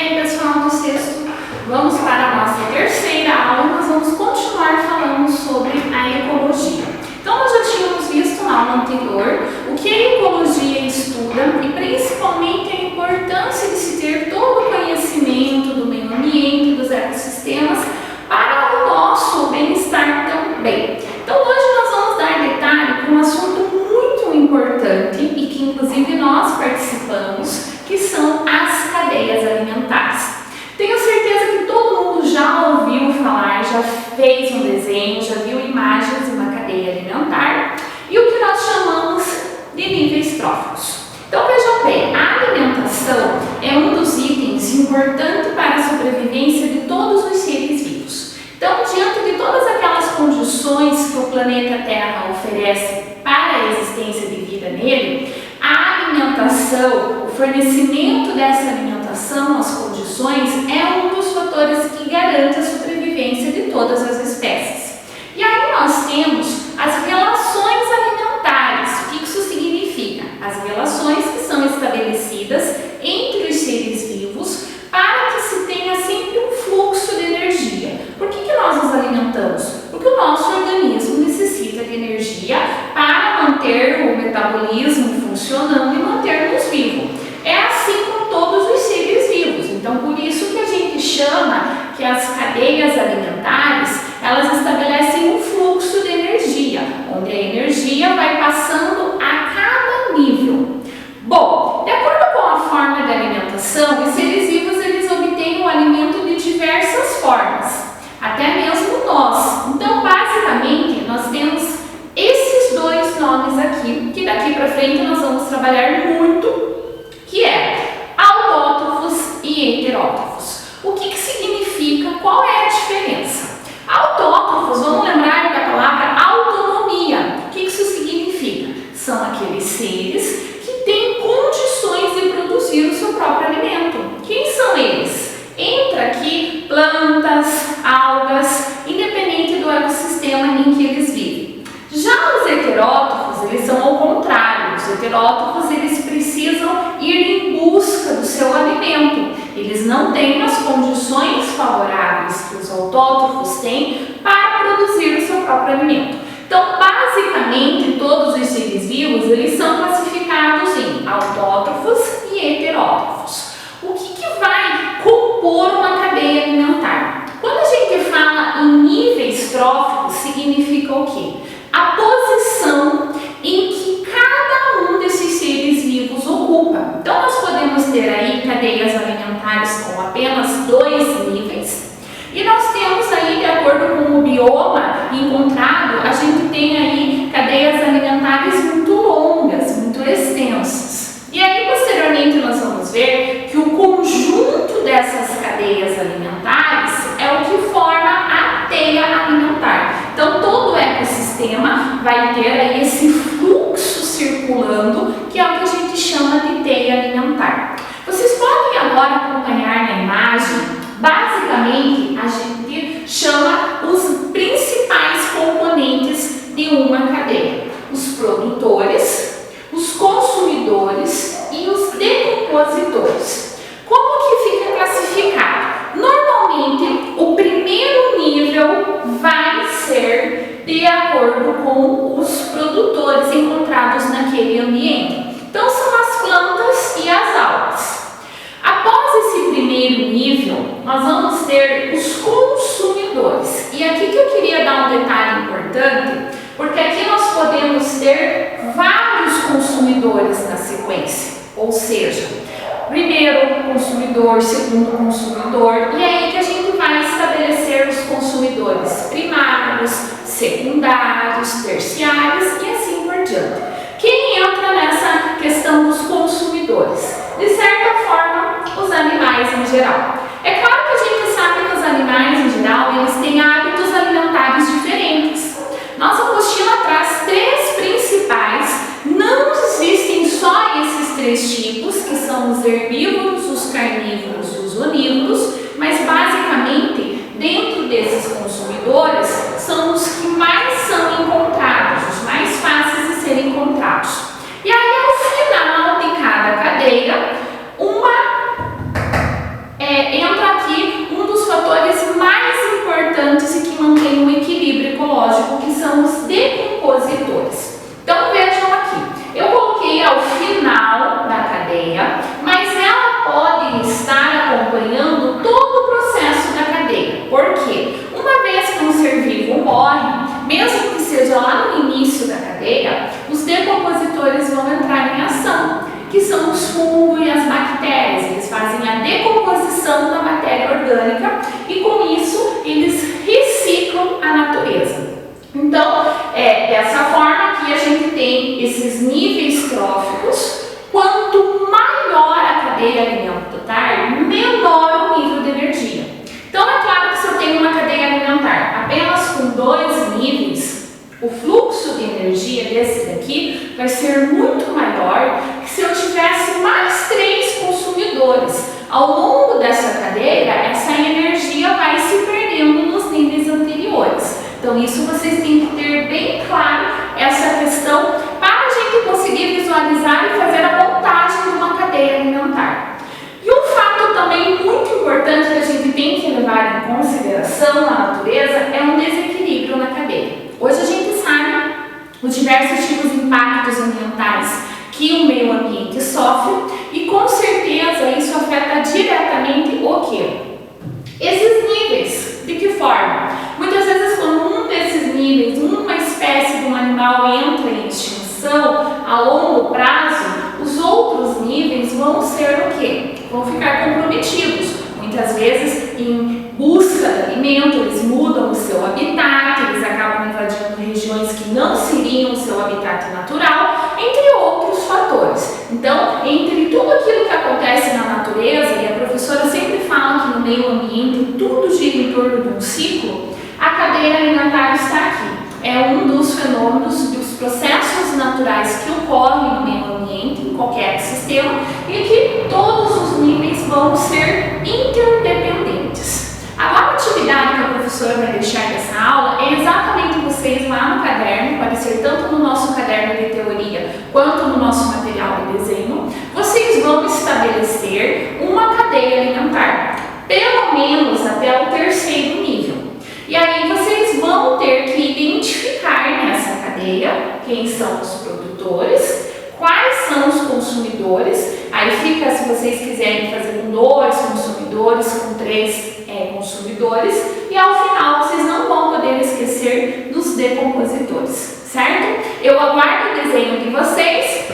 aí, pessoal do sexto, vamos para a nossa terceira aula e nós vamos continuar falando sobre a ecologia. Então, nós já tínhamos visto na aula anterior o que a ecologia estuda e principalmente a importância de se ter todo o conhecimento do meio ambiente, dos ecossistemas, para o nosso bem-estar também. Então, hoje nós vamos dar detalhe para um assunto muito importante e que inclusive nós participamos, que são as cadeias alimentares. Tenho certeza que todo mundo já ouviu falar, já fez um desenho, já viu imagens de uma cadeia alimentar e o que nós chamamos de níveis tróficos. Então vejam bem, a alimentação é um dos itens importantes para a sobrevivência de todos os seres vivos. Então, diante de todas aquelas condições que o planeta Terra oferece para a existência de vida nele, a alimentação, o fornecimento dessa alimentação, as condições, é um dos fatores que garante a sobrevivência de todas as espécies. E aí nós temos as relações alimentares. O que isso significa? As relações que são estabelecidas entre os seres vivos para que se tenha sempre um fluxo de energia. Por que nós nos alimentamos? Porque o nosso organismo necessita de energia para manter o metabolismo funcionando e manter-nos vivos. É assim com todos os seres vivos. Então, por isso que a gente chama que as cadeias alimentares, elas estabelecem um fluxo de energia, onde a energia vai passando a cada nível. Bom, de acordo com a forma de alimentação, os seres vivos eles obtêm o alimento de diversas formas, até mesmo nós. Então, basicamente, nós temos esses dois nomes aqui, que daqui para frente nós vamos trabalhar muito, que é autótrofos e heterótrofos. O que significa? Qual é a diferença? Autótrofos, vamos lembrar da palavra autonomia. O que isso significa? São aqueles seres que têm condições de produzir o seu próprio alimento. Quem são eles? Entra aqui plantas, algas, independente do ecossistema em que eles vivem. Já os heterótrofos, eles são ao contrário. Os heterótrofos, eles precisam ir em busca do seu alimento. Eles não têm as condições favoráveis que os autótrofos têm para produzir o seu próprio alimento. Então, basicamente, todos os seres vivos, eles são classificados em autótrofos e heterótrofos. O que vai compor uma cadeia alimentar? Quando a gente fala em níveis tróficos, significa o quê? A posição em que cada um desses seres vivos ocupa. Então, nós podemos ter aí cadeias alimentares com apenas 2 níveis. E nós temos aí, de acordo com o bioma encontrado, a gente tem aí cadeias alimentares muito longas, muito extensas. E aí, posteriormente, nós vamos ver que o conjunto dessas cadeias alimentares é o que forma a teia alimentar. Então, todo o ecossistema vai ter aí esse fluxo circulando, que é o que a gente chama de teia alimentar. Vocês podem agora acompanhar na imagem. Basicamente, a gente chama os principais componentes de uma cadeia: os produtores, os consumidores e os decompositores. Como que fica classificado? Normalmente, o primeiro nível vai ser de acordo com os produtores encontrados naquele ambiente. Então, são as plantas e as algas. Após esse primeiro nível, nós vamos ter os consumidores. E aqui que eu queria dar um detalhe importante, porque aqui nós podemos ter vários consumidores na sequência. Ou seja, primeiro consumidor, segundo consumidor, e aí que a gente vai estabelecer os consumidores primários, secundários, terciários e assim por diante. Quem entra nessa questão dos consumidores? De certa forma, os animais em geral. É claro que a gente sabe que os animais em geral, eles têm hábitos alimentares diferentes. Nossa apostila traz 3 principais. Não existem só esses 3 tipos, que são os herbívoros, os carnívoros e os onívoros, mas basicamente, dentro desses consumidores, são os que mais são encontrados, os mais fáceis de serem encontrados. E aí, ao final de cada cadeia, decompositores. Então vejam aqui, eu coloquei ao final da cadeia, mas ela pode estar acompanhando todo o processo da cadeia. Por quê? Uma vez que um ser vivo morre, mesmo que seja lá no início da cadeia, os decompositores vão entrar em ação, que são os fungos e as bactérias. Eles fazem a decomposição da matéria orgânica e com isso eles reciclam a natureza. Então, dessa forma que a gente tem esses níveis tróficos. Quanto maior a cadeia alimentar, menor o nível de energia. Então, é claro que se eu tenho uma cadeia alimentar apenas com 2 níveis, o fluxo de energia desse daqui vai ser muito maior que se eu tivesse mais 3 consumidores. Ao longo dessa cadeia, essa energia vai se perdendo nos níveis anteriores. Então, isso vocês têm que ter bem claro essa questão para a gente conseguir visualizar e fazer a montagem de uma cadeia alimentar. E um fato também muito importante que a gente tem que levar em consideração na natureza é um desequilíbrio na cadeia. Hoje a gente sabe os diversos tipos de impactos ambientais que o meio ambiente sofre e com certeza isso afeta diretamente o quê? Esses níveis. De que forma? Muitas vezes quando um desses níveis, uma espécie de um animal entra em extinção a longo prazo, os outros níveis vão ser o quê? Vão ficar comprometidos. Muitas vezes em busca de alimento, eles mudam o seu habitat, eles acabam invadindo regiões que não seriam o seu habitat natural, entre outros fatores. Então, entre tudo aquilo que acontece na natureza, e a professora sempre fala que no meio ambiente tudo gira em torno de um ciclo, a cadeia alimentar está aqui. É um dos fenômenos, dos processos naturais que ocorrem no meio ambiente, em qualquer sistema, e que todos os níveis vão ser interdependentes. Agora, a atividade que a professora vai deixar nessa aula é exatamente vocês lá no caderno, pode ser tanto no nosso caderno de teoria quanto no nosso material de desenho, vocês vão estabelecer uma cadeia alimentar, pelo menos até o 3º nível. E aí vocês vão ter que identificar nessa cadeia quem são os produtores, quais são os consumidores. Aí fica, se vocês quiserem fazer com 2 consumidores, com 3 consumidores, e ao final vocês não vão poder esquecer dos decompositores, certo? Eu aguardo o desenho de vocês.